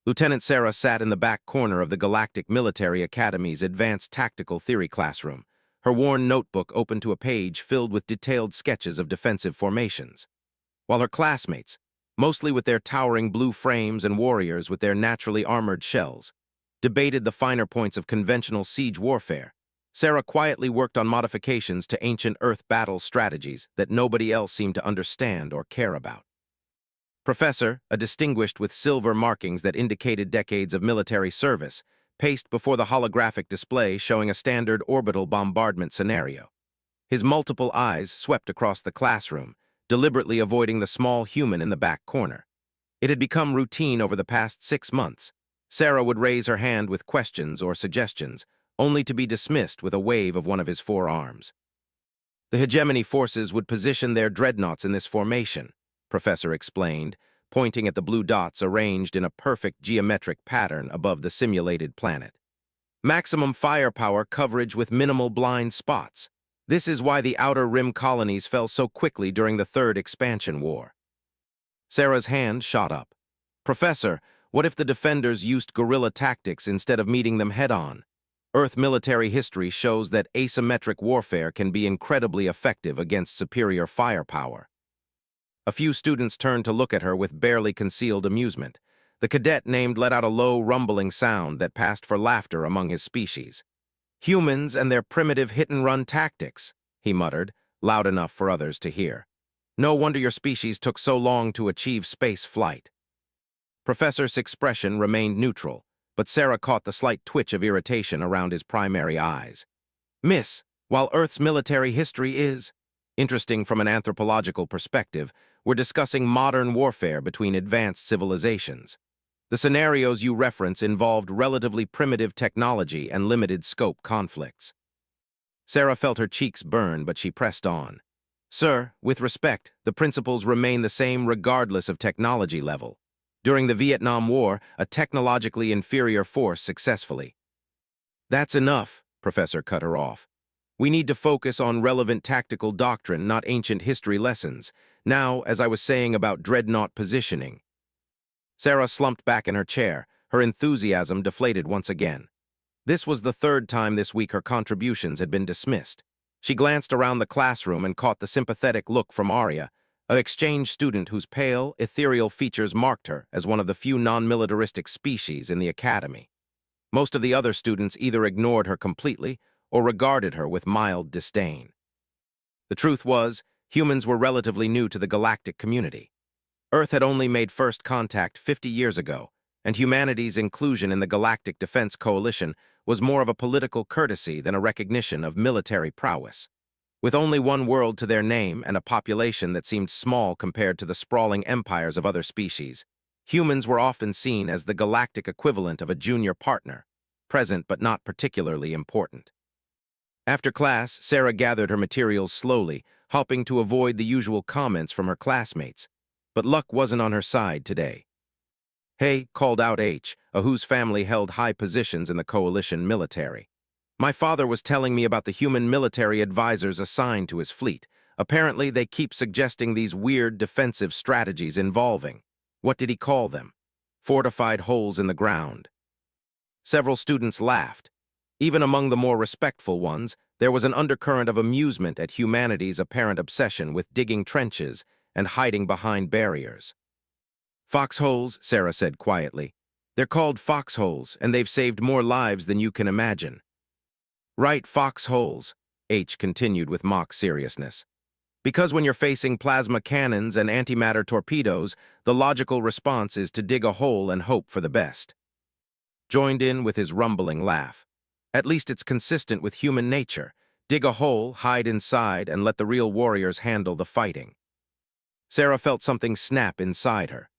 Lieutenant Sarah sat in the back corner of the Galactic Military Academy's Advanced Tactical Theory classroom, her worn notebook open to a page filled with detailed sketches of defensive formations. While her classmates, mostly with their towering blue frames and warriors with their naturally armored shells, debated the finer points of conventional siege warfare, Sarah quietly worked on modifications to ancient Earth battle strategies that nobody else seemed to understand or care about. Professor, a distinguished with silver markings that indicated decades of military service, paced before the holographic display showing a standard orbital bombardment scenario. His multiple eyes swept across the classroom, deliberately avoiding the small human in the back corner. It had become routine over the past 6 months. Sarah would raise her hand with questions or suggestions, only to be dismissed with a wave of one of his forearms. The hegemony forces would position their dreadnoughts in this formation, Professor explained, pointing at the blue dots arranged in a perfect geometric pattern above the simulated planet. Maximum firepower coverage with minimal blind spots. This is why the Outer Rim colonies fell so quickly during the Third Expansion War. Sarah's hand shot up. Professor, what if the defenders used guerrilla tactics instead of meeting them head-on? Earth military history shows that asymmetric warfare can be incredibly effective against superior firepower. A few students turned to look at her with barely concealed amusement. The cadet named let out a low, rumbling sound that passed for laughter among his species. Humans and their primitive hit-and-run tactics, he muttered, loud enough for others to hear. No wonder your species took so long to achieve space flight. Professor's expression remained neutral, but Sarah caught the slight twitch of irritation around his primary eyes. Miss, while Earth's military history is interesting from an anthropological perspective, we're discussing modern warfare between advanced civilizations. The scenarios you reference involved relatively primitive technology and limited-scope conflicts. Sarah felt her cheeks burn, but she pressed on. Sir, with respect, the principles remain the same regardless of technology level. During the Vietnam War, a technologically inferior force successfully. That's enough, Professor cut her off. We need to focus on relevant tactical doctrine, not ancient history lessons. Now, as I was saying about dreadnought positioning. Sarah slumped back in her chair, her enthusiasm deflated once again. This was the third time this week her contributions had been dismissed. She glanced around the classroom and caught the sympathetic look from Arya, an exchange student whose pale, ethereal features marked her as one of the few non-militaristic species in the academy. Most of the other students either ignored her completely or regarded her with mild disdain. The truth was, humans were relatively new to the galactic community. Earth had only made first contact 50 years ago, and humanity's inclusion in the Galactic Defense Coalition was more of a political courtesy than a recognition of military prowess. With only one world to their name and a population that seemed small compared to the sprawling empires of other species, humans were often seen as the galactic equivalent of a junior partner, present but not particularly important. After class, Sarah gathered her materials slowly, hoping to avoid the usual comments from her classmates. But luck wasn't on her side today. Hey, called out H, whose family held high positions in the coalition military. My father was telling me about the human military advisors assigned to his fleet. Apparently, they keep suggesting these weird defensive strategies involving, what did he call them? Fortified holes in the ground. Several students laughed. Even among the more respectful ones, there was an undercurrent of amusement at humanity's apparent obsession with digging trenches and hiding behind barriers. Foxholes, Sarah said quietly. They're called foxholes, and they've saved more lives than you can imagine. Right, foxholes, H continued with mock seriousness. Because when you're facing plasma cannons and antimatter torpedoes, the logical response is to dig a hole and hope for the best. Joined in with his rumbling laugh. At least it's consistent with human nature. Dig a hole, hide inside, and let the real warriors handle the fighting. Sarah felt something snap inside her.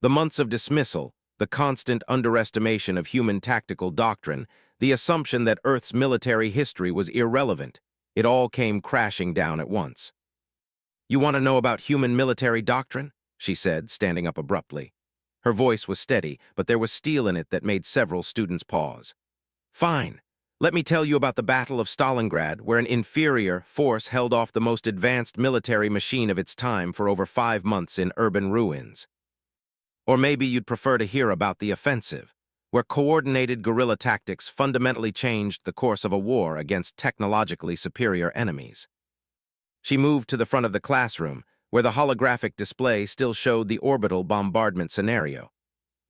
The months of dismissal, the constant underestimation of human tactical doctrine, the assumption that Earth's military history was irrelevant, it all came crashing down at once. You want to know about human military doctrine? She said, standing up abruptly. Her voice was steady, but there was steel in it that made several students pause. Fine. Let me tell you about the Battle of Stalingrad, where an inferior force held off the most advanced military machine of its time for over 5 months in urban ruins. Or maybe you'd prefer to hear about the offensive, where coordinated guerrilla tactics fundamentally changed the course of a war against technologically superior enemies. She moved to the front of the classroom, where the holographic display still showed the orbital bombardment scenario.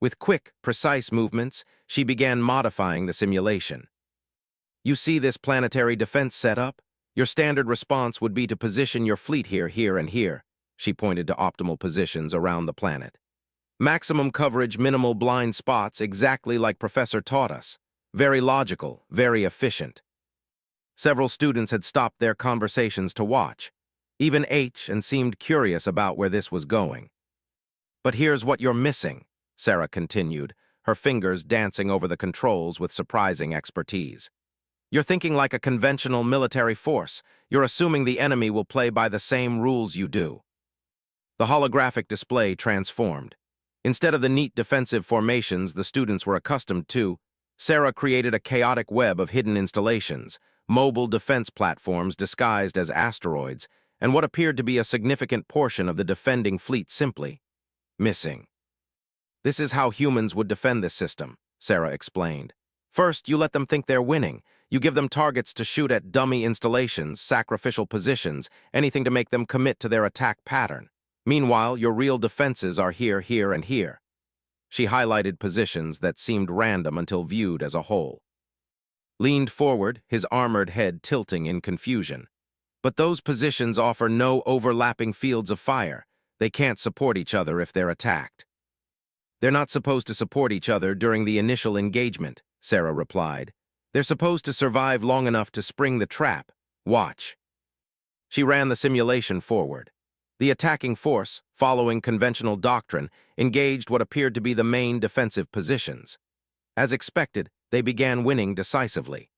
With quick, precise movements, she began modifying the simulation. You see this planetary defense setup? Your standard response would be to position your fleet here, here, and here. She pointed to optimal positions around the planet. Maximum coverage, minimal blind spots, exactly like Professor taught us. Very logical, very efficient. Several students had stopped their conversations to watch. Even and seemed curious about where this was going. But here's what you're missing, Sarah continued, her fingers dancing over the controls with surprising expertise. You're thinking like a conventional military force. You're assuming the enemy will play by the same rules you do. The holographic display transformed. Instead of the neat defensive formations the students were accustomed to, Sarah created a chaotic web of hidden installations, mobile defense platforms disguised as asteroids, and what appeared to be a significant portion of the defending fleet simply missing. This is how humans would defend this system, Sarah explained. First, you let them think they're winning. You give them targets to shoot at dummy installations, sacrificial positions, anything to make them commit to their attack pattern. Meanwhile, your real defenses are here, here, and here. She highlighted positions that seemed random until viewed as a whole. Leaned forward, his armored head tilting in confusion. But those positions offer no overlapping fields of fire. They can't support each other if they're attacked. They're not supposed to support each other during the initial engagement, Sarah replied. They're supposed to survive long enough to spring the trap. Watch. She ran the simulation forward. The attacking force, following conventional doctrine, engaged what appeared to be the main defensive positions. As expected, they began winning decisively.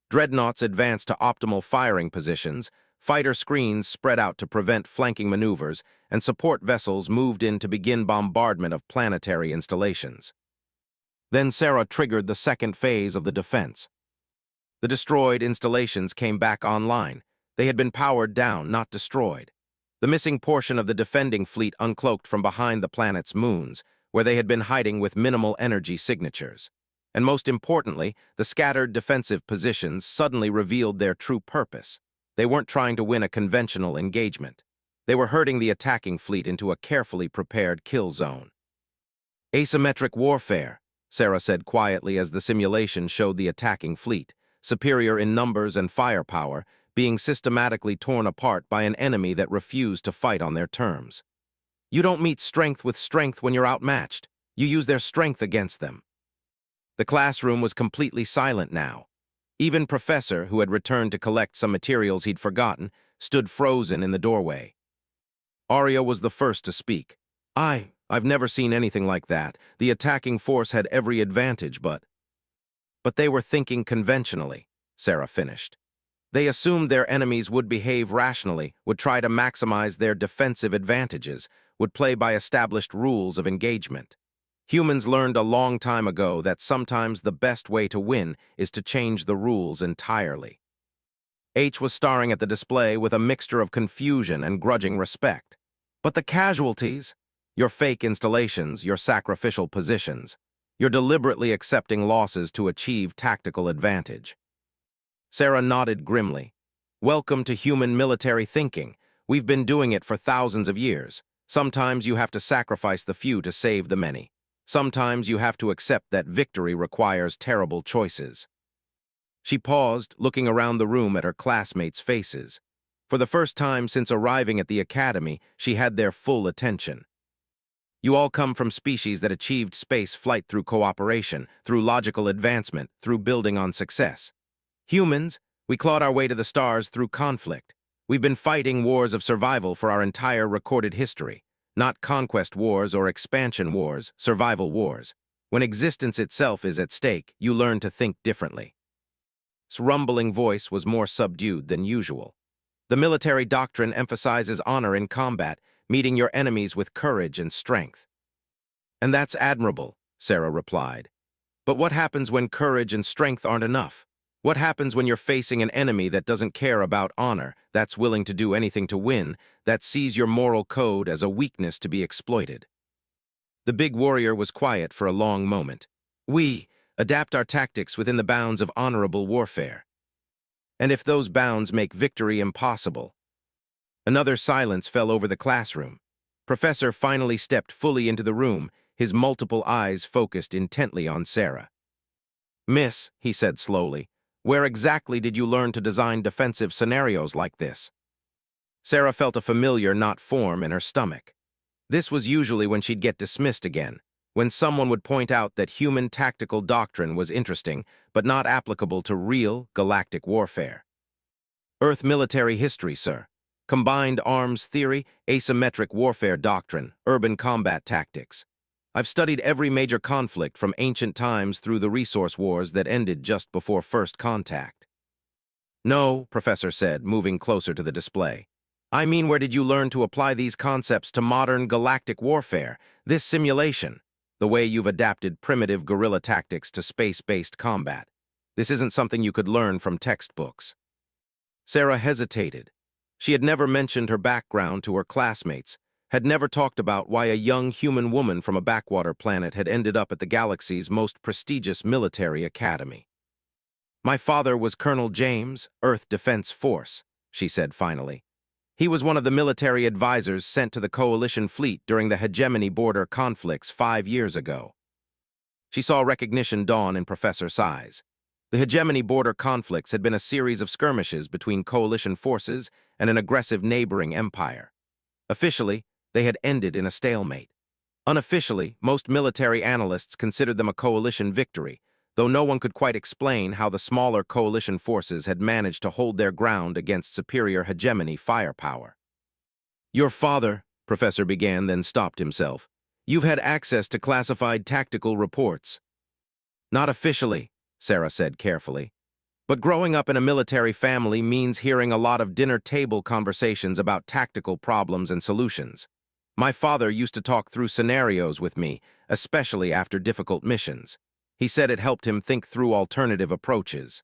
Dreadnoughts advanced to optimal firing positions, fighter screens spread out to prevent flanking maneuvers, and support vessels moved in to begin bombardment of planetary installations. Then Sarah triggered the second phase of the defense. The destroyed installations came back online. They had been powered down, not destroyed. The missing portion of the defending fleet uncloaked from behind the planet's moons, where they had been hiding with minimal energy signatures. And most importantly, the scattered defensive positions suddenly revealed their true purpose. They weren't trying to win a conventional engagement. They were herding the attacking fleet into a carefully prepared kill zone. Asymmetric warfare, Sarah said quietly as the simulation showed the attacking fleet, superior in numbers and firepower, being systematically torn apart by an enemy that refused to fight on their terms. You don't meet strength with strength when you're outmatched. You use their strength against them. The classroom was completely silent now. Even Professor, who had returned to collect some materials he'd forgotten, stood frozen in the doorway. Arya was the first to speak. I've never seen anything like that. The attacking force had every advantage, but they were thinking conventionally, Sarah finished. They assumed their enemies would behave rationally, would try to maximize their defensive advantages, would play by established rules of engagement. Humans learned a long time ago that sometimes the best way to win is to change the rules entirely. Was staring at the display with a mixture of confusion and grudging respect. But the casualties? Your fake installations, your sacrificial positions. You're deliberately accepting losses to achieve tactical advantage. Sarah nodded grimly. Welcome to human military thinking. We've been doing it for thousands of years. Sometimes you have to sacrifice the few to save the many. Sometimes you have to accept that victory requires terrible choices. She paused, looking around the room at her classmates' faces. For the first time since arriving at the academy, she had their full attention. You all come from species that achieved space flight through cooperation, through logical advancement, through building on success. Humans, we clawed our way to the stars through conflict. We've been fighting wars of survival for our entire recorded history. Not conquest wars or expansion wars, survival wars. When existence itself is at stake, you learn to think differently. His rumbling voice was more subdued than usual. The military doctrine emphasizes honor in combat, meeting your enemies with courage and strength. And that's admirable, Sarah replied. But what happens when courage and strength aren't enough? What happens when you're facing an enemy that doesn't care about honor, that's willing to do anything to win, that sees your moral code as a weakness to be exploited? The big warrior was quiet for a long moment. We adapt our tactics within the bounds of honorable warfare. And if those bounds make victory impossible. Another silence fell over the classroom. Professor finally stepped fully into the room, his multiple eyes focused intently on Sarah. "Miss," he said slowly, "where exactly did you learn to design defensive scenarios like this?" Sarah felt a familiar knot form in her stomach. This was usually when she'd get dismissed again, when someone would point out that human tactical doctrine was interesting, but not applicable to real galactic warfare. "Earth military history, sir. Combined arms theory, asymmetric warfare doctrine, urban combat tactics. I've studied every major conflict from ancient times through the resource wars that ended just before first contact." "No," Professor said, moving closer to the display. "I mean, where did you learn to apply these concepts to modern galactic warfare, this simulation, the way you've adapted primitive guerrilla tactics to space-based combat? This isn't something you could learn from textbooks." Sarah hesitated. She had never mentioned her background to her classmates, had never talked about why a young human woman from a backwater planet had ended up at the galaxy's most prestigious military academy. "My father was Colonel James, Earth Defense Force," she said finally. "He was one of the military advisors sent to the Coalition fleet during the hegemony border conflicts 5 years ago." She saw recognition dawn in Professor's eyes. The hegemony border conflicts had been a series of skirmishes between Coalition forces and an aggressive neighboring empire. Officially, they had ended in a stalemate. Unofficially, most military analysts considered them a Coalition victory, though no one could quite explain how the smaller Coalition forces had managed to hold their ground against superior hegemony firepower. "Your father," Professor began, then stopped himself. "You've had access to classified tactical reports." "Not officially," Sarah said carefully. "But growing up in a military family means hearing a lot of dinner-table conversations about tactical problems and solutions. My father used to talk through scenarios with me, especially after difficult missions. He said it helped him think through alternative approaches."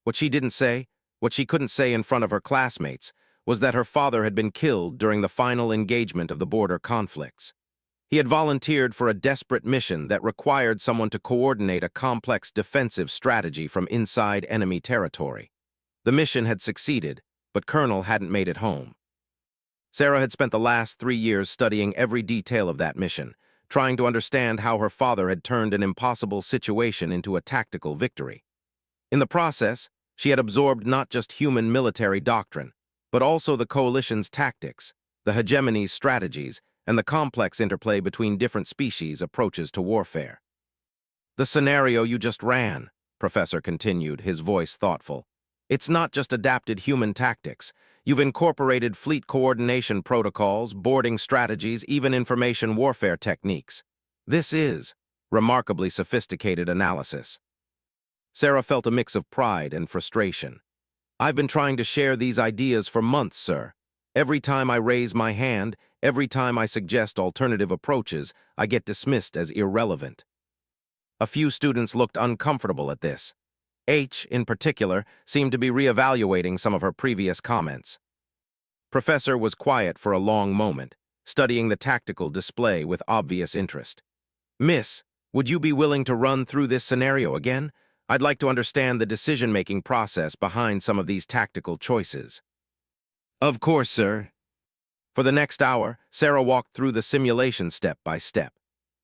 What she didn't say, what she couldn't say in front of her classmates, was that her father had been killed during the final engagement of the border conflicts. He had volunteered for a desperate mission that required someone to coordinate a complex defensive strategy from inside enemy territory. The mission had succeeded, but Colonel hadn't made it home. Sarah had spent the last 3 years studying every detail of that mission, trying to understand how her father had turned an impossible situation into a tactical victory. In the process, she had absorbed not just human military doctrine, but also the Coalition's tactics, the hegemony's strategies, and the complex interplay between different species' approaches to warfare. "The scenario you just ran," Professor continued, his voice thoughtful. "It's not just adapted human tactics. You've incorporated fleet coordination protocols, boarding strategies, even information warfare techniques. This is remarkably sophisticated analysis." Sarah felt a mix of pride and frustration. "I've been trying to share these ideas for months, sir. Every time I raise my hand, every time I suggest alternative approaches, I get dismissed as irrelevant." A few students looked uncomfortable at this. H, in particular, seemed to be reevaluating some of her previous comments. Professor was quiet for a long moment, studying the tactical display with obvious interest. "Miss, would you be willing to run through this scenario again? I'd like to understand the decision-making process behind some of these tactical choices." "Of course, sir." For the next hour, Sarah walked through the simulation step by step.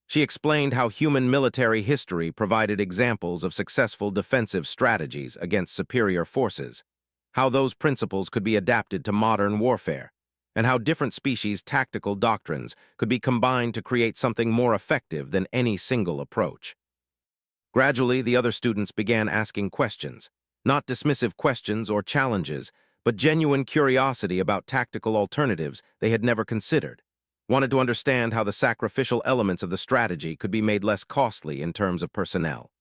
She explained how human military history provided examples of successful defensive strategies against superior forces, how those principles could be adapted to modern warfare, and how different species' tactical doctrines could be combined to create something more effective than any single approach. Gradually, the other students began asking questions, not dismissive questions or challenges, but genuine curiosity about tactical alternatives they had never considered, wanted to understand how the sacrificial elements of the strategy could be made less costly in terms of personnel.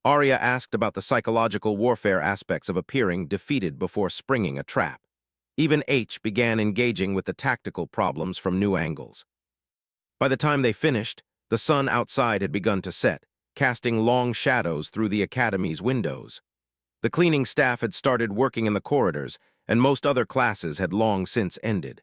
Arya asked about the psychological warfare aspects of appearing defeated before springing a trap. Even H began engaging with the tactical problems from new angles. By the time they finished, the sun outside had begun to set, casting long shadows through the academy's windows. The cleaning staff had started working in the corridors, and most other classes had long since ended.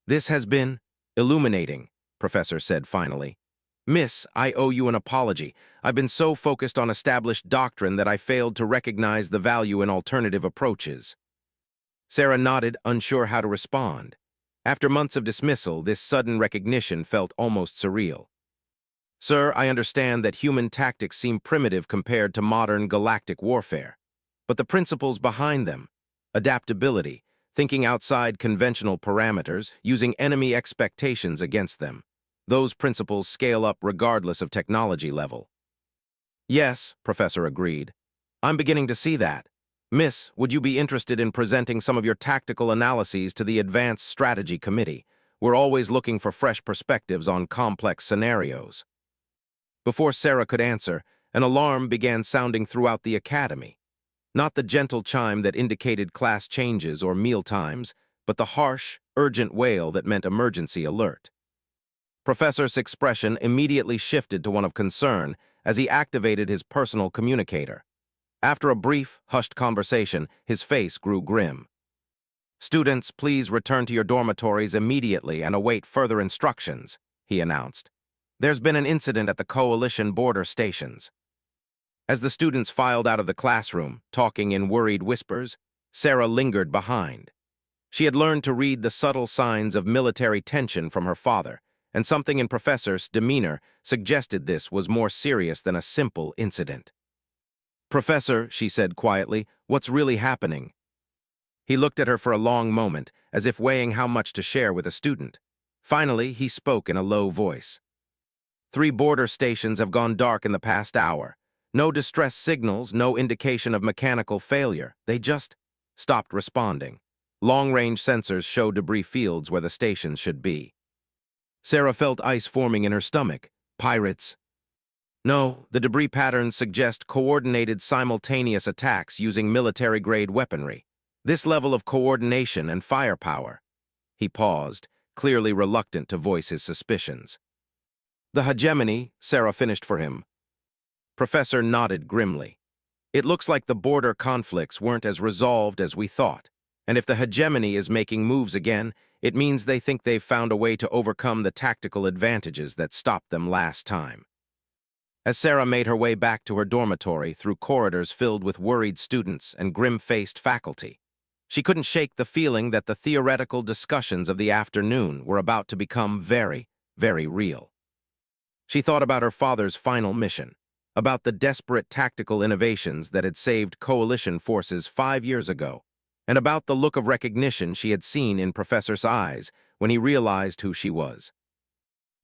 "This has been illuminating," Professor said finally. Miss, I owe you an apology. I've been so focused on established doctrine that I failed to recognize the value in alternative approaches. Sarah nodded, unsure how to respond. After months of dismissal, this sudden recognition felt almost surreal. Sir, I understand that human tactics seem primitive compared to modern galactic warfare. But the principles behind them, adaptability, thinking outside conventional parameters, using enemy expectations against them, those principles scale up regardless of technology level. Yes, Professor agreed. I'm beginning to see that. Miss, would you be interested in presenting some of your tactical analyses to the Advanced Strategy Committee? We're always looking for fresh perspectives on complex scenarios. Before Sarah could answer, an alarm began sounding throughout the academy. Not the gentle chime that indicated class changes or meal times, but the harsh, urgent wail that meant emergency alert. Professor's expression immediately shifted to one of concern as he activated his personal communicator. After a brief, hushed conversation, his face grew grim. Students, please return to your dormitories immediately and await further instructions, he announced. There's been an incident at the Coalition border stations. As the students filed out of the classroom, talking in worried whispers, Sarah lingered behind. She had learned to read the subtle signs of military tension from her father, and something in Professor's demeanor suggested this was more serious than a simple incident. Professor, she said quietly, what's really happening? He looked at her for a long moment, as if weighing how much to share with a student. Finally, he spoke in a low voice. 3 border stations have gone dark in the past hour. No distress signals, no indication of mechanical failure. They just stopped responding. Long-range sensors show debris fields where the stations should be. Sarah felt ice forming in her stomach. Pirates. No, the debris patterns suggest coordinated simultaneous attacks using military-grade weaponry. This level of coordination and firepower. He paused, clearly reluctant to voice his suspicions. The hegemony, Sarah finished for him. Professor nodded grimly. It looks like the border conflicts weren't as resolved as we thought, and if the hegemony is making moves again, it means they think they've found a way to overcome the tactical advantages that stopped them last time. As Sarah made her way back to her dormitory through corridors filled with worried students and grim-faced faculty, she couldn't shake the feeling that the theoretical discussions of the afternoon were about to become very, very real. She thought about her father's final mission, about the desperate tactical innovations that had saved coalition forces 5 years ago, and about the look of recognition she had seen in Professor's eyes when he realized who she was.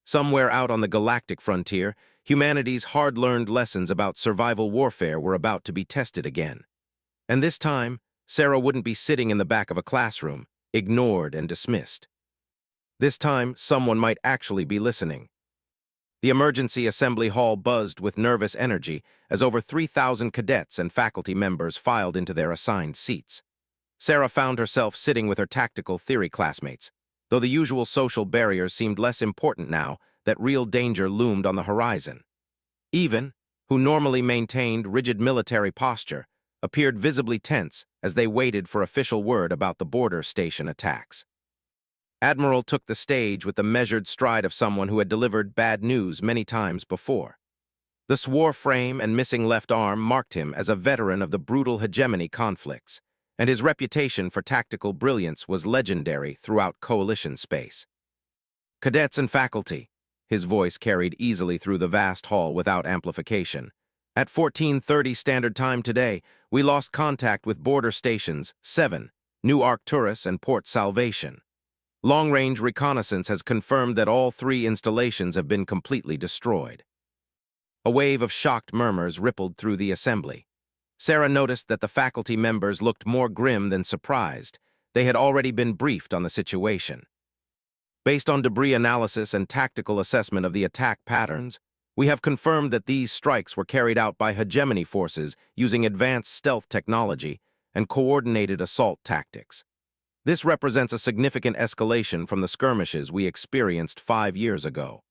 Somewhere out on the galactic frontier, humanity's hard-learned lessons about survival warfare were about to be tested again. And this time, Sarah wouldn't be sitting in the back of a classroom, ignored and dismissed. This time, someone might actually be listening. The emergency assembly hall buzzed with nervous energy as over 3,000 cadets and faculty members filed into their assigned seats. Sarah found herself sitting with her tactical theory classmates, though the usual social barriers seemed less important now that real danger loomed on the horizon. Even, who normally maintained rigid military posture, appeared visibly tense as they waited for official word about the border station attacks. Admiral took the stage with the measured stride of someone who had delivered bad news many times before. The swore frame and missing left arm marked him as a veteran of the brutal hegemony conflicts, and his reputation for tactical brilliance was legendary throughout coalition space. Cadets and faculty, his voice carried easily through the vast hall without amplification. At 14:30 Standard Time today, we lost contact with border stations 7, New Arcturus and Port Salvation. Long-range reconnaissance has confirmed that all 3 installations have been completely destroyed. A wave of shocked murmurs rippled through the assembly. Sarah noticed that the faculty members looked more grim than surprised. They had already been briefed on the situation. Based on debris analysis and tactical assessment of the attack patterns, we have confirmed that these strikes were carried out by hegemony forces using advanced stealth technology and coordinated assault tactics. This represents a significant escalation from the skirmishes we experienced 5 years ago.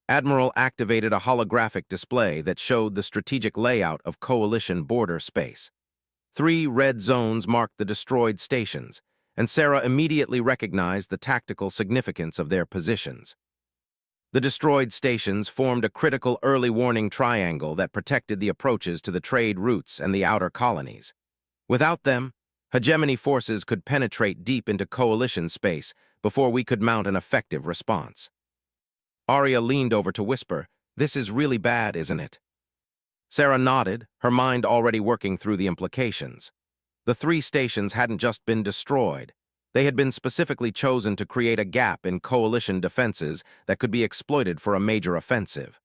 Admiral activated a holographic display that showed the strategic layout of coalition border space. 3 red zones marked the destroyed stations, and Sarah immediately recognized the tactical significance of their positions. The destroyed stations formed a critical early warning triangle that protected the approaches to the trade routes and the outer colonies. Without them, hegemony forces could penetrate deep into coalition space before we could mount an effective response. Arya leaned over to whisper, "This is really bad, isn't it?" Sarah nodded, her mind already working through the implications. The three stations hadn't just been destroyed. They had been specifically chosen to create a gap in coalition defenses that could be exploited for a major offensive.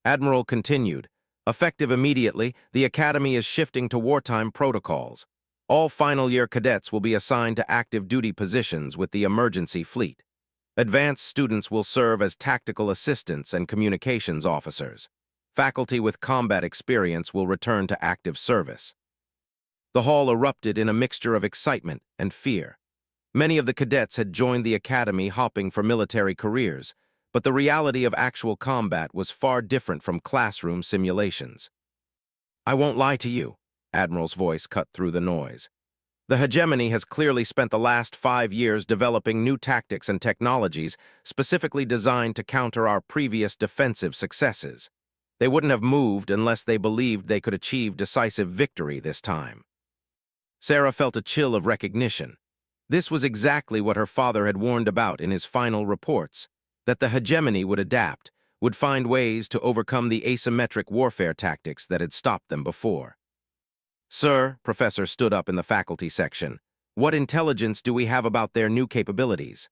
Admiral continued, "Effective immediately, the Academy is shifting to wartime protocols. All final-year cadets will be assigned to active duty positions with the emergency fleet. Advanced students will serve as tactical assistants and communications officers. Faculty with combat experience will return to active service." The hall erupted in a mixture of excitement and fear. Many of the cadets had joined the academy hopping for military careers, but the reality of actual combat was far different from classroom simulations. "I won't lie to you," Admiral's voice cut through the noise. "The hegemony has clearly spent the last 5 years developing new tactics and technologies specifically designed to counter our previous defensive successes. They wouldn't have moved unless they believed they could achieve decisive victory this time." Sarah felt a chill of recognition. This was exactly what her father had warned about in his final reports, that the hegemony would adapt, would find ways to overcome the asymmetric warfare tactics that had stopped them before. "Sir," Professor stood up in the faculty section, "what intelligence do we have about their new capabilities?"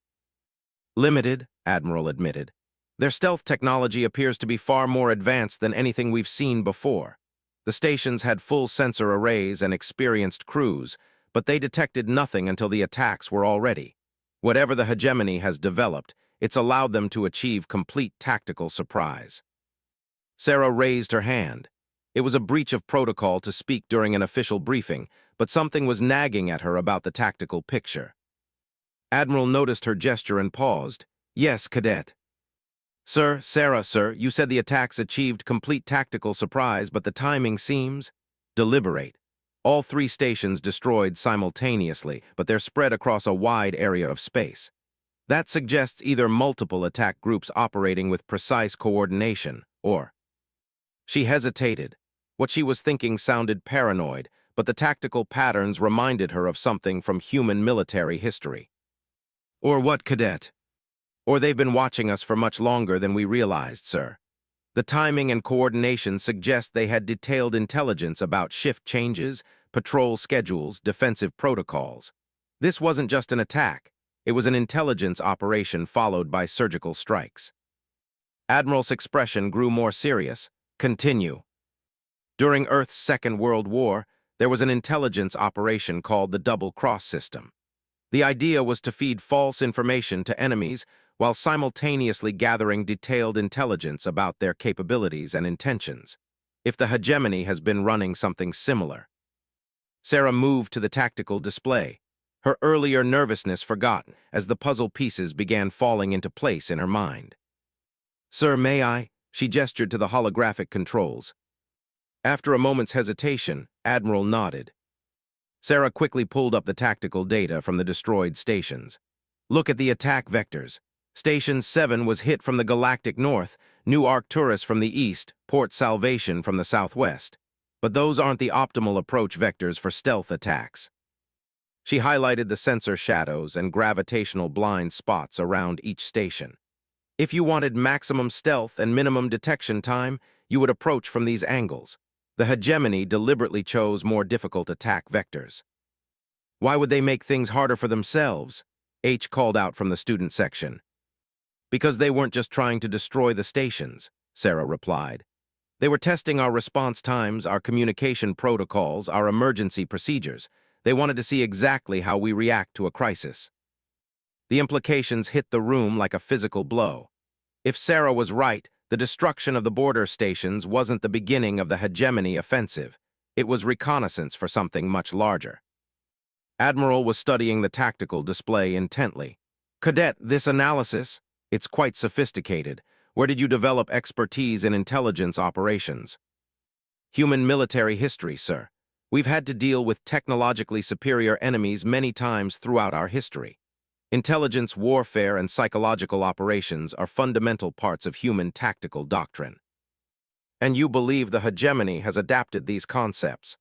"Limited," Admiral admitted. "Their stealth technology appears to be far more advanced than anything we've seen before. The stations had full sensor arrays and experienced crews, but they detected nothing until the attacks were all ready. Whatever the hegemony has developed, it's allowed them to achieve complete tactical surprise." Sarah raised her hand. It was a breach of protocol to speak during an official briefing, but something was nagging at her about the tactical picture. Admiral noticed her gesture and paused. "Yes, Cadet." "Sir, Sarah, sir, you said the attacks achieved complete tactical surprise, but the timing seems deliberate. All 3 stations destroyed simultaneously, but they're spread across a wide area of space. That suggests either multiple attack groups operating with precise coordination, or—" She hesitated. What she was thinking sounded paranoid, but the tactical patterns reminded her of something from human military history. "Or what, Cadet?" "Or they've been watching us for much longer than we realized, sir. The timing and coordination suggest they had detailed intelligence about shift changes, patrol schedules, defensive protocols. This wasn't just an attack. It was an intelligence operation followed by surgical strikes." Admiral's expression grew more serious. "Continue." "During Earth's Second World War, there was an intelligence operation called the Double Cross System. The idea was to feed false information to enemies while simultaneously gathering detailed intelligence about their capabilities and intentions. If the hegemony has been running something similar." Sarah moved to the tactical display, her earlier nervousness forgotten as the puzzle pieces began falling into place in her mind. "Sir, may I?" She gestured to the holographic controls. After a moment's hesitation, Admiral nodded. Sarah quickly pulled up the tactical data from the destroyed stations. "Look at the attack vectors. Station 7 was hit from the galactic north, New Arcturus from the east, Port Salvation from the southwest. But those aren't the optimal approach vectors for stealth attacks." She highlighted the sensor shadows and gravitational blind spots around each station. "If you wanted maximum stealth and minimum detection time, you would approach from these angles. The hegemony deliberately chose more difficult attack vectors." "Why would they make things harder for themselves?" H called out from the student section. "Because they weren't just trying to destroy the stations," Sarah replied. "They were testing our response times, our communication protocols, our emergency procedures. They wanted to see exactly how we react to a crisis." The implications hit the room like a physical blow. If Sarah was right, the destruction of the border stations wasn't the beginning of the hegemony offensive. It was reconnaissance for something much larger. Admiral was studying the tactical display intently. "Cadet, this analysis? It's quite sophisticated. Where did you develop expertise in intelligence operations?" "Human military history, sir. We've had to deal with technologically superior enemies many times throughout our history." Intelligence, warfare, and psychological operations are fundamental parts of human tactical doctrine. And you believe the hegemony has adapted these concepts?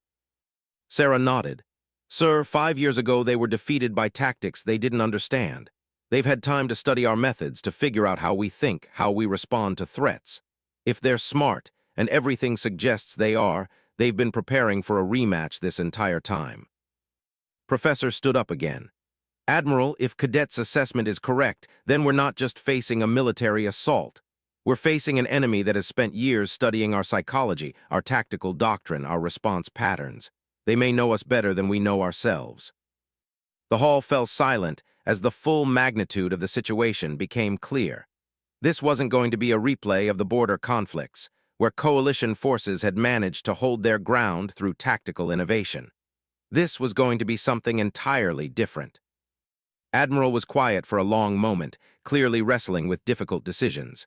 Sarah nodded. Sir, 5 years ago they were defeated by tactics they didn't understand. They've had time to study our methods, to figure out how we think, how we respond to threats. If they're smart, and everything suggests they are, they've been preparing for a rematch this entire time. Professor stood up again. Admiral, if Cadet's assessment is correct, then we're not just facing a military assault. We're facing an enemy that has spent years studying our psychology, our tactical doctrine, our response patterns. They may know us better than we know ourselves. The hall fell silent as the full magnitude of the situation became clear. This wasn't going to be a replay of the border conflicts, where coalition forces had managed to hold their ground through tactical innovation. This was going to be something entirely different. Admiral was quiet for a long moment, clearly wrestling with difficult decisions.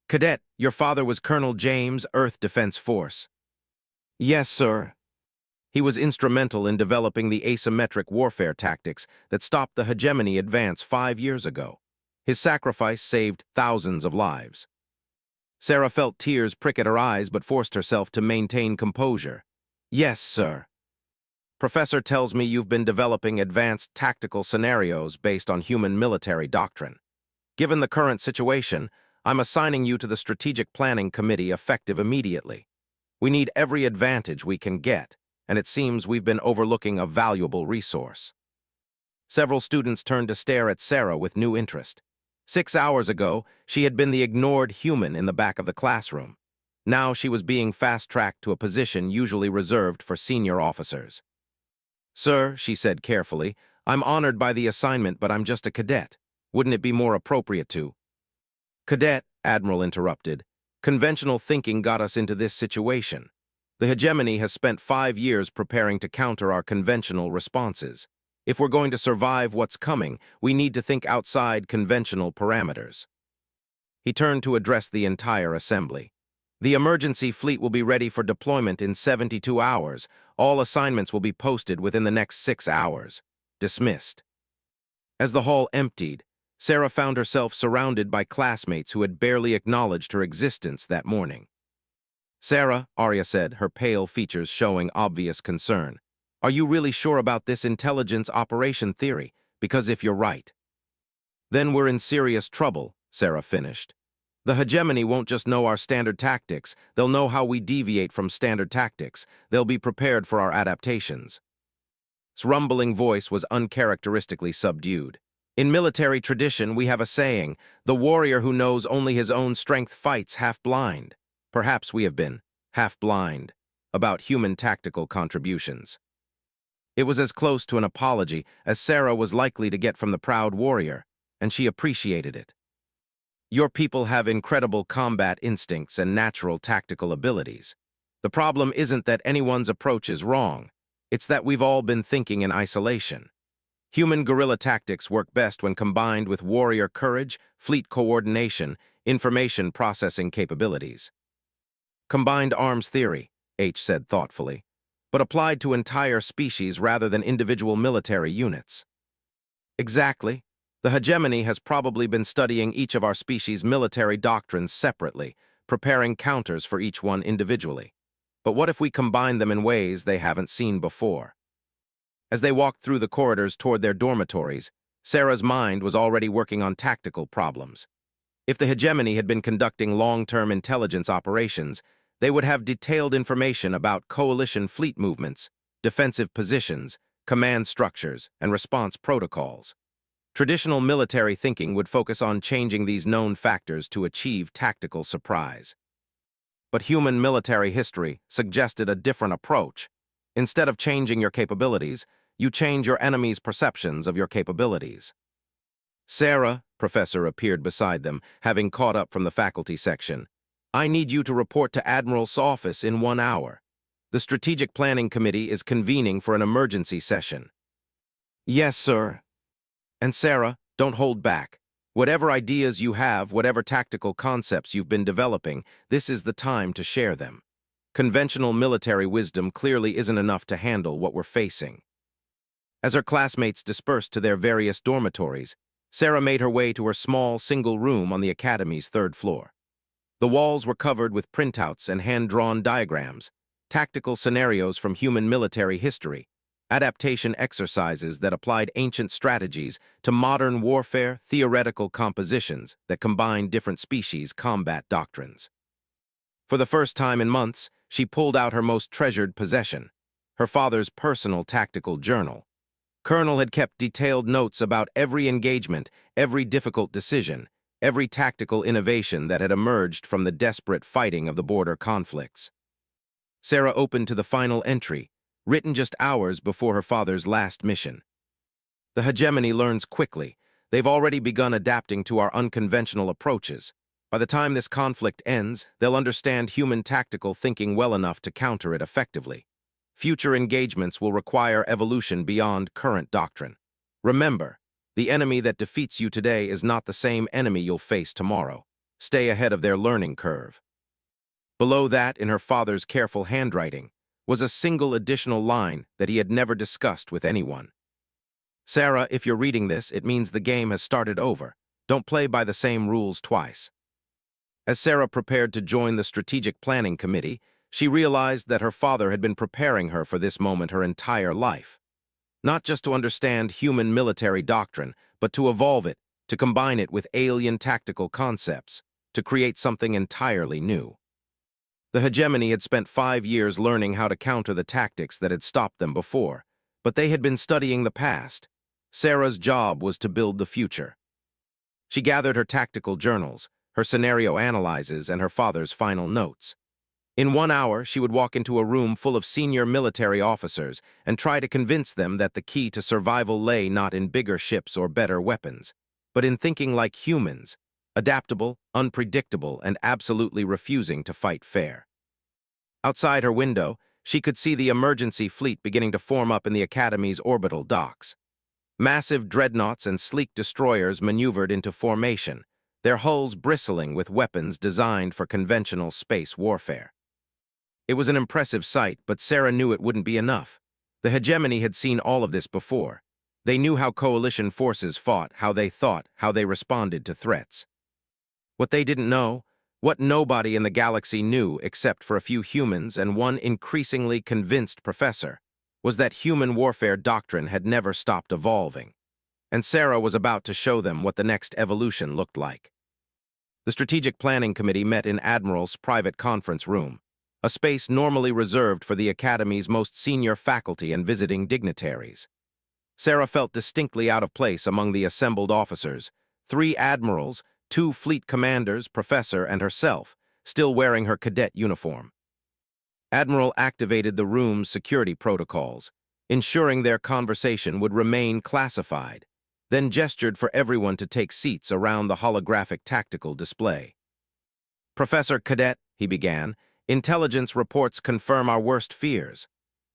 Cadet, your father was Colonel James, Earth Defense Force. Yes, sir. He was instrumental in developing the asymmetric warfare tactics that stopped the hegemony advance 5 years ago. His sacrifice saved thousands of lives. Sarah felt tears prick at her eyes but forced herself to maintain composure. Yes, sir. Professor tells me you've been developing advanced tactical scenarios based on human military doctrine. Given the current situation, I'm assigning you to the Strategic Planning Committee effective immediately. We need every advantage we can get, and it seems we've been overlooking a valuable resource. Several students turned to stare at Sarah with new interest. 6 hours ago, she had been the ignored human in the back of the classroom. Now she was being fast-tracked to a position usually reserved for senior officers. Sir, she said carefully, I'm honored by the assignment, but I'm just a cadet. Wouldn't it be more appropriate to? Cadet, Admiral interrupted. Conventional thinking got us into this situation. The hegemony has spent 5 years preparing to counter our conventional responses. If we're going to survive what's coming, we need to think outside conventional parameters. He turned to address the entire assembly. The emergency fleet will be ready for deployment in 72 hours. All assignments will be posted within the next 6 hours. Dismissed. As the hall emptied, Sarah found herself surrounded by classmates who had barely acknowledged her existence that morning. Sarah, Arya said, her pale features showing obvious concern. Are you really sure about this intelligence operation theory? Because if you're right, then we're in serious trouble, Sarah finished. The hegemony won't just know our standard tactics, they'll know how we deviate from standard tactics. They'll be prepared for our adaptations. His rumbling voice was uncharacteristically subdued. In military tradition, we have a saying, the warrior who knows only his own strength fights half-blind. Perhaps we have been half-blind about human tactical contributions. It was as close to an apology as Sarah was likely to get from the proud warrior, and she appreciated it. Your people have incredible combat instincts and natural tactical abilities. The problem isn't that anyone's approach is wrong. It's that we've all been thinking in isolation. Human guerrilla tactics work best when combined with warrior courage, fleet coordination, information processing capabilities. Combined arms theory, H said thoughtfully, but applied to entire species rather than individual military units. Exactly. The hegemony has probably been studying each of our species' military doctrines separately, preparing counters for each one individually. But what if we combine them in ways they haven't seen before? As they walked through the corridors toward their dormitories, Sarah's mind was already working on tactical problems. If the hegemony had been conducting long-term intelligence operations, they would have detailed information about coalition fleet movements, defensive positions, command structures, and response protocols. Traditional military thinking would focus on changing these known factors to achieve tactical surprise. But human military history suggested a different approach. Instead of changing your capabilities, you change your enemy's perceptions of your capabilities. Sarah, Professor appeared beside them, having caught up from the faculty section. I need you to report to Admiral's office in 1 hour. The Strategic Planning Committee is convening for an emergency session. Yes, sir. And Sarah, don't hold back. Whatever ideas you have, whatever tactical concepts you've been developing, this is the time to share them. Conventional military wisdom clearly isn't enough to handle what we're facing. As her classmates dispersed to their various dormitories, Sarah made her way to her small, single room on the Academy's third floor. The walls were covered with printouts and hand-drawn diagrams, tactical scenarios from human military history, adaptation exercises that applied ancient strategies to modern warfare, theoretical compositions that combined different species' combat doctrines. For the first time in months, she pulled out her most treasured possession, her father's personal tactical journal. Colonel had kept detailed notes about every engagement, every difficult decision, every tactical innovation that had emerged from the desperate fighting of the border conflicts. Sarah opened to the final entry, written just hours before her father's last mission. The hegemony learns quickly. They've already begun adapting to our unconventional approaches. By the time this conflict ends, they'll understand human tactical thinking well enough to counter it effectively. Future engagements will require evolution beyond current doctrine. Remember, the enemy that defeats you today is not the same enemy you'll face tomorrow. Stay ahead of their learning curve. Below that, in her father's careful handwriting, was a single additional line that he had never discussed with anyone. Sarah, if you're reading this, it means the game has started over. Don't play by the same rules twice. As Sarah prepared to join the Strategic Planning Committee, she realized that her father had been preparing her for this moment her entire life. Not just to understand human military doctrine, but to evolve it, to combine it with alien tactical concepts, to create something entirely new. The hegemony had spent 5 years learning how to counter the tactics that had stopped them before, but they had been studying the past. Sarah's job was to build the future. She gathered her tactical journals, her scenario analyses, and her father's final notes. In 1 hour, she would walk into a room full of senior military officers and try to convince them that the key to survival lay not in bigger ships or better weapons, but in thinking like humans, adaptable, unpredictable, and absolutely refusing to fight fair. Outside her window, she could see the emergency fleet beginning to form up in the Academy's orbital docks. Massive dreadnoughts and sleek destroyers maneuvered into formation, their hulls bristling with weapons designed for conventional space warfare. It was an impressive sight, but Sarah knew it wouldn't be enough. The hegemony had seen all of this before. They knew how coalition forces fought, how they thought, how they responded to threats. What they didn't know, what nobody in the galaxy knew except for a few humans and one increasingly convinced professor, was that human warfare doctrine had never stopped evolving. And Sarah was about to show them what the next evolution looked like. The Strategic Planning Committee met in Admiral's private conference room, a space normally reserved for the Academy's most senior faculty and visiting dignitaries. Sarah felt distinctly out of place among the assembled officers, 3 admirals, 2 fleet commanders, professor, and herself, still wearing her cadet uniform. Admiral activated the room's security protocols, ensuring their conversation would remain classified, then gestured for everyone to take seats around the holographic tactical display. "Professor Cadet," he began, "intelligence reports confirm our worst fears.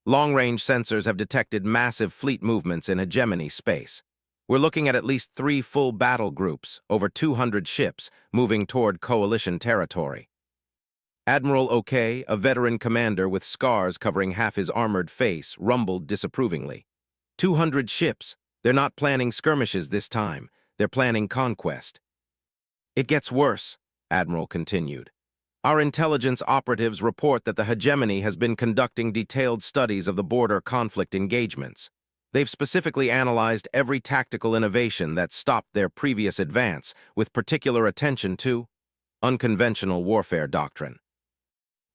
Long-range sensors have detected massive fleet movements in hegemony space. We're looking at least 3 full battle groups, over 200 ships, moving toward coalition territory." Admiral O'Kay, a veteran commander with scars covering half his armored face, rumbled disapprovingly. 200 ships. They're not planning skirmishes this time. They're planning conquest. "It gets worse," Admiral continued. "Our intelligence operatives report that the hegemony has been conducting detailed studies of the border conflict engagements. They've specifically analyzed every tactical innovation that stopped their previous advance, with particular attention to unconventional warfare doctrine."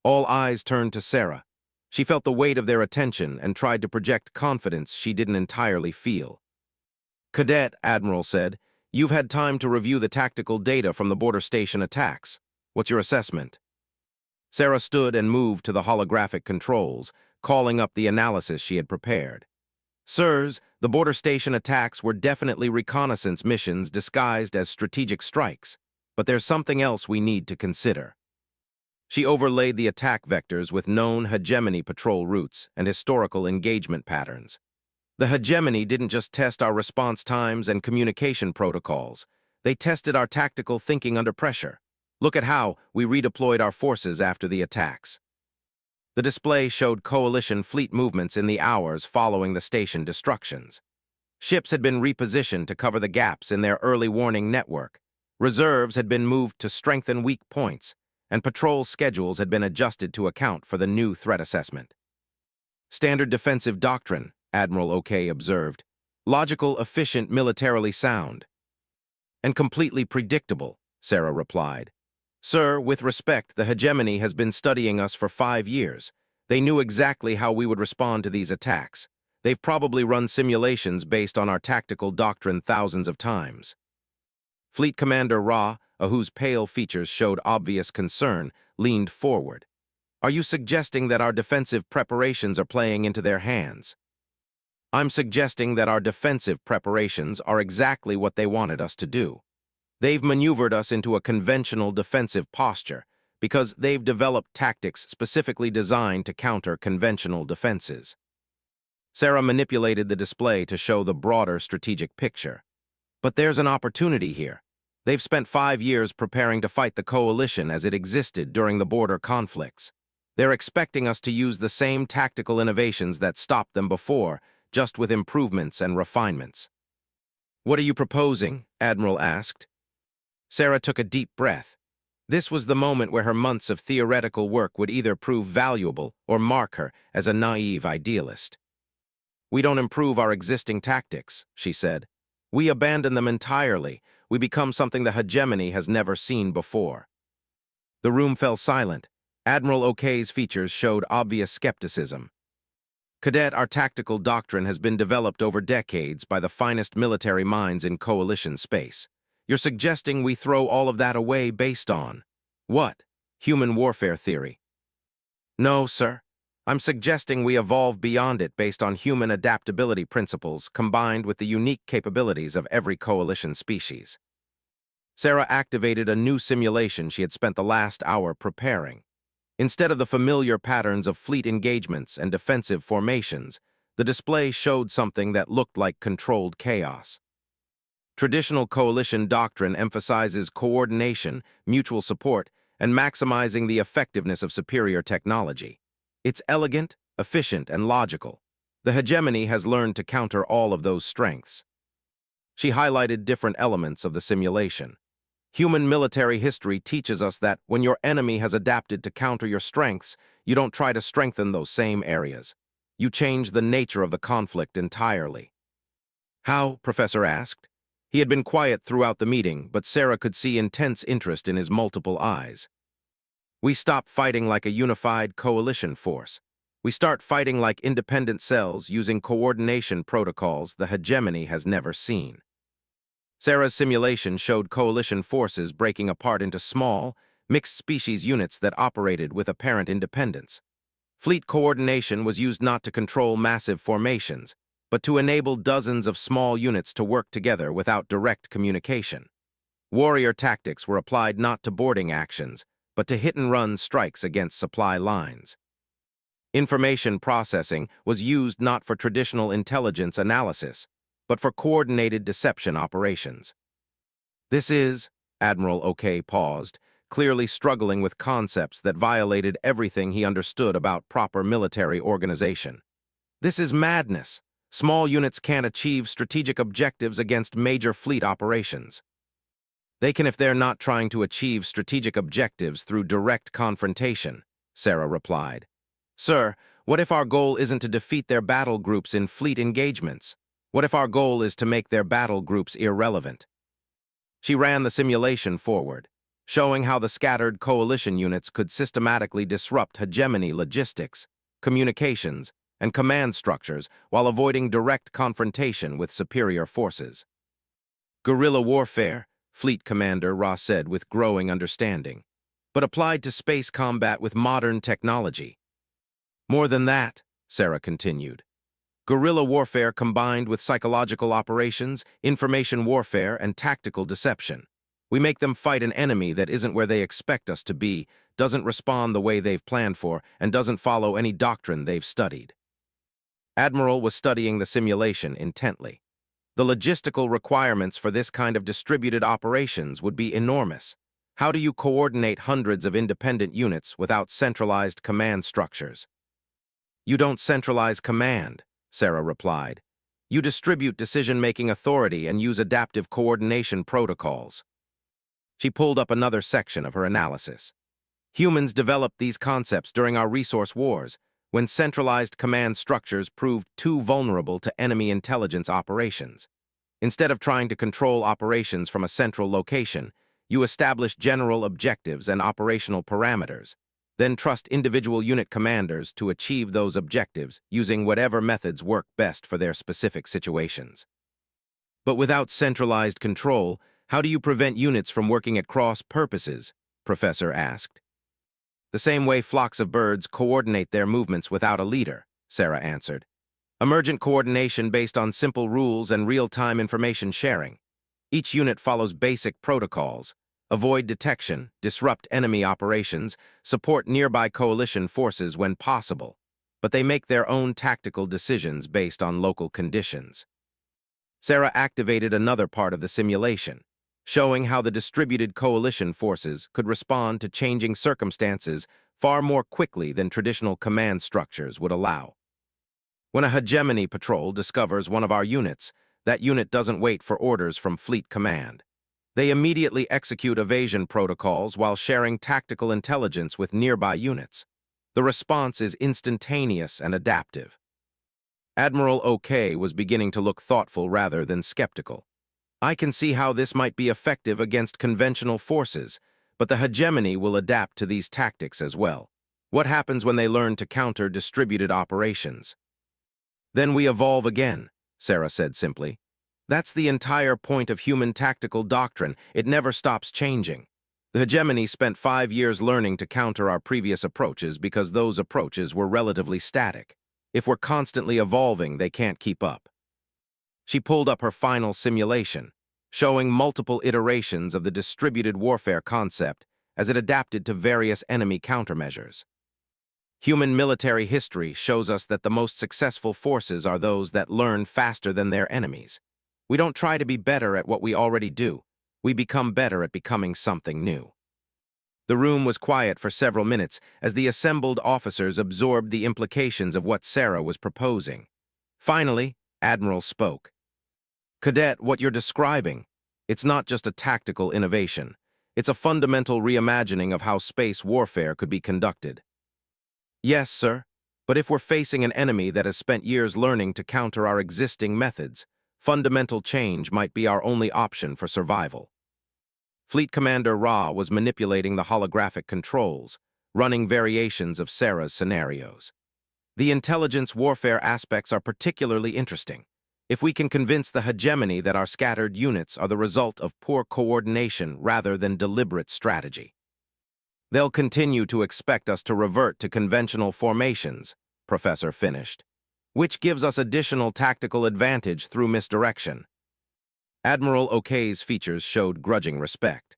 All eyes turned to Sarah. She felt the weight of their attention and tried to project confidence she didn't entirely feel. "Cadet," Admiral said, "you've had time to review the tactical data from the border station attacks. What's your assessment?" Sarah stood and moved to the holographic controls, calling up the analysis she had prepared. "Sirs, the border station attacks were definitely reconnaissance missions disguised as strategic strikes, but there's something else we need to consider." She overlaid the attack vectors with known hegemony patrol routes and historical engagement patterns. The hegemony didn't just test our response times and communication protocols. They tested our tactical thinking under pressure. Look at how we redeployed our forces after the attacks. The display showed coalition fleet movements in the hours following the station destructions. Ships had been repositioned to cover the gaps in their early warning network. Reserves had been moved to strengthen weak points, and patrol schedules had been adjusted to account for the new threat assessment. Standard defensive doctrine, Admiral O'Kay observed. Logical, efficient, militarily sound. And completely predictable, Sarah replied. Sir, with respect, the hegemony has been studying us for 5 years. They knew exactly how we would respond to these attacks. They've probably run simulations based on our tactical doctrine thousands of times. Fleet Commander Ra, whose pale features showed obvious concern, leaned forward. Are you suggesting that our defensive preparations are playing into their hands? I'm suggesting that our defensive preparations are exactly what they wanted us to do. They've maneuvered us into a conventional defensive posture because they've developed tactics specifically designed to counter conventional defenses. Sarah manipulated the display to show the broader strategic picture. But there's an opportunity here. They've spent 5 years preparing to fight the coalition as it existed during the border conflicts. They're expecting us to use the same tactical innovations that stopped them before, just with improvements and refinements. What are you proposing? Admiral asked. Sarah took a deep breath. This was the moment where her months of theoretical work would either prove valuable or mark her as a naive idealist. We don't improve our existing tactics, she said. We abandon them entirely. We become something the hegemony has never seen before. The room fell silent. Admiral O'Kay's features showed obvious skepticism. Cadet, our tactical doctrine has been developed over decades by the finest military minds in coalition space. You're suggesting we throw all of that away based on what? Human warfare theory. No, sir. I'm suggesting we evolve beyond it based on human adaptability principles combined with the unique capabilities of every coalition species. Sarah activated a new simulation she had spent the last hour preparing. Instead of the familiar patterns of fleet engagements and defensive formations, the display showed something that looked like controlled chaos. Traditional coalition doctrine emphasizes coordination, mutual support, and maximizing the effectiveness of superior technology. It's elegant, efficient, and logical. The hegemony has learned to counter all of those strengths. She highlighted different elements of the simulation. Human military history teaches us that when your enemy has adapted to counter your strengths, you don't try to strengthen those same areas. You change the nature of the conflict entirely. How? Professor asked. He had been quiet throughout the meeting, but Sarah could see intense interest in his multiple eyes. We stop fighting like a unified coalition force. We start fighting like independent cells using coordination protocols the hegemony has never seen. Sarah's simulation showed coalition forces breaking apart into small, mixed-species units that operated with apparent independence. Fleet coordination was used not to control massive formations, but to enable dozens of small units to work together without direct communication. Warrior tactics were applied not to boarding actions, but to hit-and-run strikes against supply lines. Information processing was used not for traditional intelligence analysis, but for coordinated deception operations. This is, Admiral O'Kay paused, clearly struggling with concepts that violated everything he understood about proper military organization. This is madness. Small units can't achieve strategic objectives against major fleet operations. They can if they're not trying to achieve strategic objectives through direct confrontation, Sarah replied. Sir, what if our goal isn't to defeat their battle groups in fleet engagements? What if our goal is to make their battle groups irrelevant? She ran the simulation forward, showing how the scattered coalition units could systematically disrupt hegemony logistics, communications, and command structures while avoiding direct confrontation with superior forces. Guerrilla warfare, Fleet Commander Ra said with growing understanding, but applied to space combat with modern technology. More than that, Sarah continued. Guerrilla warfare combined with psychological operations, information warfare, and tactical deception. We make them fight an enemy that isn't where they expect us to be, doesn't respond the way they've planned for, and doesn't follow any doctrine they've studied. Admiral was studying the simulation intently. The logistical requirements for this kind of distributed operations would be enormous. How do you coordinate hundreds of independent units without centralized command structures? You don't centralize command, Sarah replied. You distribute decision-making authority and use adaptive coordination protocols. She pulled up another section of her analysis. Humans developed these concepts during our resource wars, when centralized command structures proved too vulnerable to enemy intelligence operations. Instead of trying to control operations from a central location, you establish general objectives and operational parameters, then trust individual unit commanders to achieve those objectives using whatever methods work best for their specific situations. But without centralized control, how do you prevent units from working at cross purposes? Professor asked. The same way flocks of birds coordinate their movements without a leader, Sarah answered. Emergent coordination based on simple rules and real-time information sharing. Each unit follows basic protocols: avoid detection, disrupt enemy operations, support nearby coalition forces when possible, but they make their own tactical decisions based on local conditions. Sarah activated another part of the simulation, showing how the distributed coalition forces could respond to changing circumstances far more quickly than traditional command structures would allow. When a hegemony patrol discovers one of our units, that unit doesn't wait for orders from Fleet Command. They immediately execute evasion protocols while sharing tactical intelligence with nearby units. The response is instantaneous and adaptive. Admiral OK was beginning to look thoughtful rather than skeptical. I can see how this might be effective against conventional forces, but the hegemony will adapt to these tactics as well. What happens when they learn to counter distributed operations? Then we evolve again, Sarah said simply. That's the entire point of human tactical doctrine. It never stops changing. The hegemony spent 5 years learning to counter our previous approaches because those approaches were relatively static. If we're constantly evolving, they can't keep up. She pulled up her final simulation, showing multiple iterations of the distributed warfare concept as it adapted to various enemy countermeasures. Human military history shows us that the most successful forces are those that learn faster than their enemies. We don't try to be better at what we already do. We become better at becoming something new. The room was quiet for several minutes as the assembled officers absorbed the implications of what Sarah was proposing. Finally, Admiral spoke. Cadet, what you're describing, it's not just a tactical innovation. It's a fundamental reimagining of how space warfare could be conducted. Yes, sir, but if we're facing an enemy that has spent years learning to counter our existing methods, fundamental change might be our only option for survival. Fleet Commander Ra was manipulating the holographic controls, running variations of Sarah's scenarios. The intelligence warfare aspects are particularly interesting. If we can convince the hegemony that our scattered units are the result of poor coordination rather than deliberate strategy, they'll continue to expect us to revert to conventional formations, Professor finished, which gives us additional tactical advantage through misdirection. Admiral Ok's features showed grudging respect.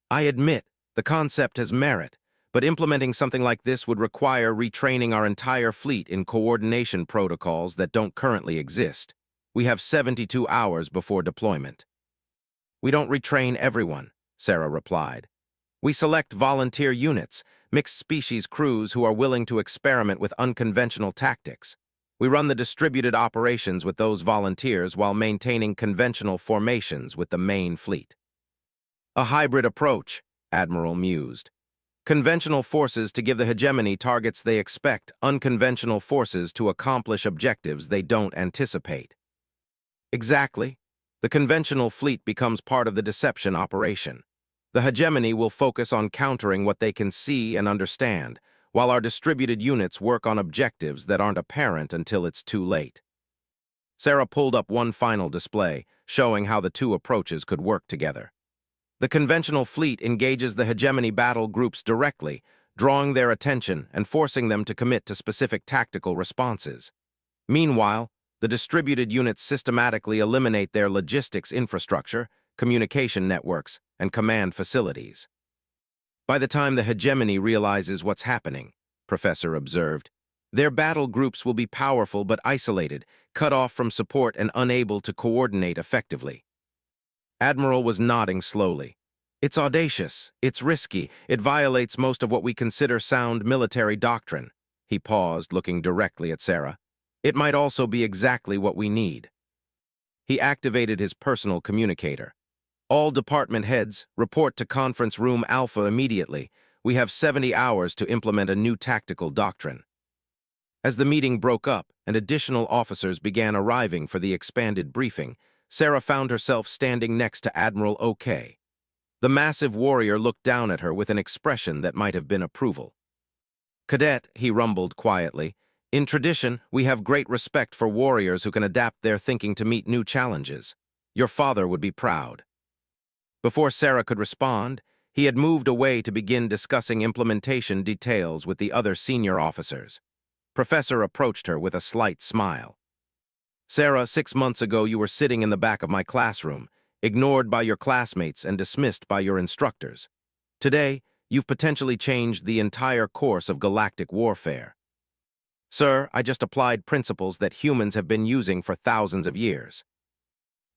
I admit, the concept has merit, but implementing something like this would require retraining our entire fleet in coordination protocols that don't currently exist. We have 72 hours before deployment. We don't retrain everyone, Sarah replied. We select volunteer units, mixed-species crews who are willing to experiment with unconventional tactics. We run the distributed operations with those volunteers while maintaining conventional formations with the main fleet. A hybrid approach, Admiral mused. Conventional forces to give the hegemony targets they expect, unconventional forces to accomplish objectives they don't anticipate. Exactly. The conventional fleet becomes part of the deception operation. The hegemony will focus on countering what they can see and understand, while our distributed units work on objectives that aren't apparent until it's too late. Sarah pulled up one final display, showing how the two approaches could work together. The conventional fleet engages the hegemony battle groups directly, drawing their attention and forcing them to commit to specific tactical responses. Meanwhile, the distributed units systematically eliminate their logistics infrastructure, communication networks, and command facilities. By the time the hegemony realizes what's happening, Professor observed, their battle groups will be powerful but isolated, cut off from support and unable to coordinate effectively. Admiral was nodding slowly. It's audacious, it's risky, it violates most of what we consider sound military doctrine. He paused, looking directly at Sarah. It might also be exactly what we need. He activated his personal communicator. All department heads, report to Conference Room Alpha immediately. We have 70 hours to implement a new tactical doctrine. As the meeting broke up and additional officers began arriving for the expanded briefing, Sarah found herself standing next to Admiral OK. The massive warrior looked down at her with an expression that might have been approval. "Cadet," he rumbled quietly, "in tradition, we have great respect for warriors who can adapt their thinking to meet new challenges. Your father would be proud." Before Sarah could respond, he had moved away to begin discussing implementation details with the other senior officers. Professor approached her with a slight smile. "Sarah, 6 months ago you were sitting in the back of my classroom, ignored by your classmates and dismissed by your instructors. Today, you've potentially changed the entire course of galactic warfare." "Sir, I just applied principles that humans have been using for thousands of years."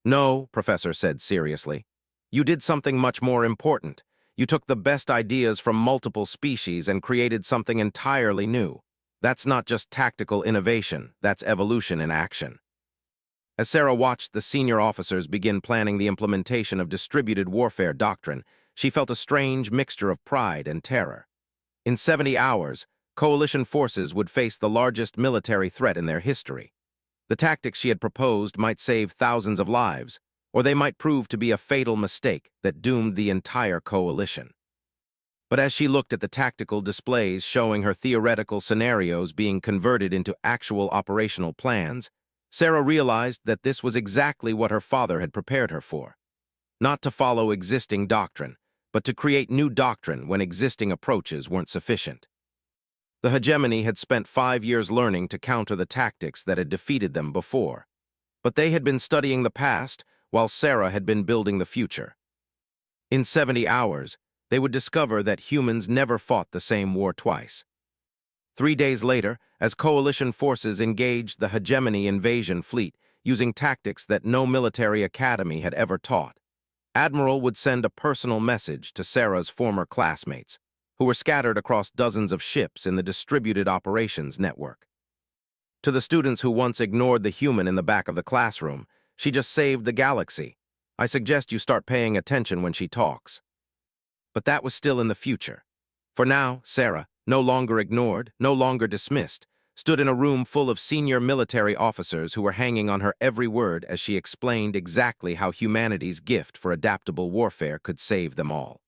"No," Professor said seriously. "You did something much more important. You took the best ideas from multiple species and created something entirely new. That's not just tactical innovation, that's evolution in action." As Sarah watched the senior officers begin planning the implementation of distributed warfare doctrine, she felt a strange mixture of pride and terror. In 70 hours, coalition forces would face the largest military threat in their history. The tactics she had proposed might save thousands of lives, or they might prove to be a fatal mistake that doomed the entire coalition. But as she looked at the tactical displays showing her theoretical scenarios being converted into actual operational plans, Sarah realized that this was exactly what her father had prepared her for. Not to follow existing doctrine, but to create new doctrine when existing approaches weren't sufficient. The hegemony had spent 5 years learning to counter the tactics that had defeated them before. But they had been studying the past, while Sarah had been building the future. In 70 hours, they would discover that humans never fought the same war twice. 3 days later, as coalition forces engaged the hegemony invasion fleet using tactics that no military academy had ever taught, Admiral would send a personal message to Sarah's former classmates, who were scattered across dozens of ships in the distributed operations network. To the students who once ignored the human in the back of the classroom, she just saved the galaxy. I suggest you start paying attention when she talks. But that was still in the future. For now, Sarah, no longer ignored, no longer dismissed, stood in a room full of senior military officers who were hanging on her every word as she explained exactly how humanity's gift for adaptable warfare could save them all.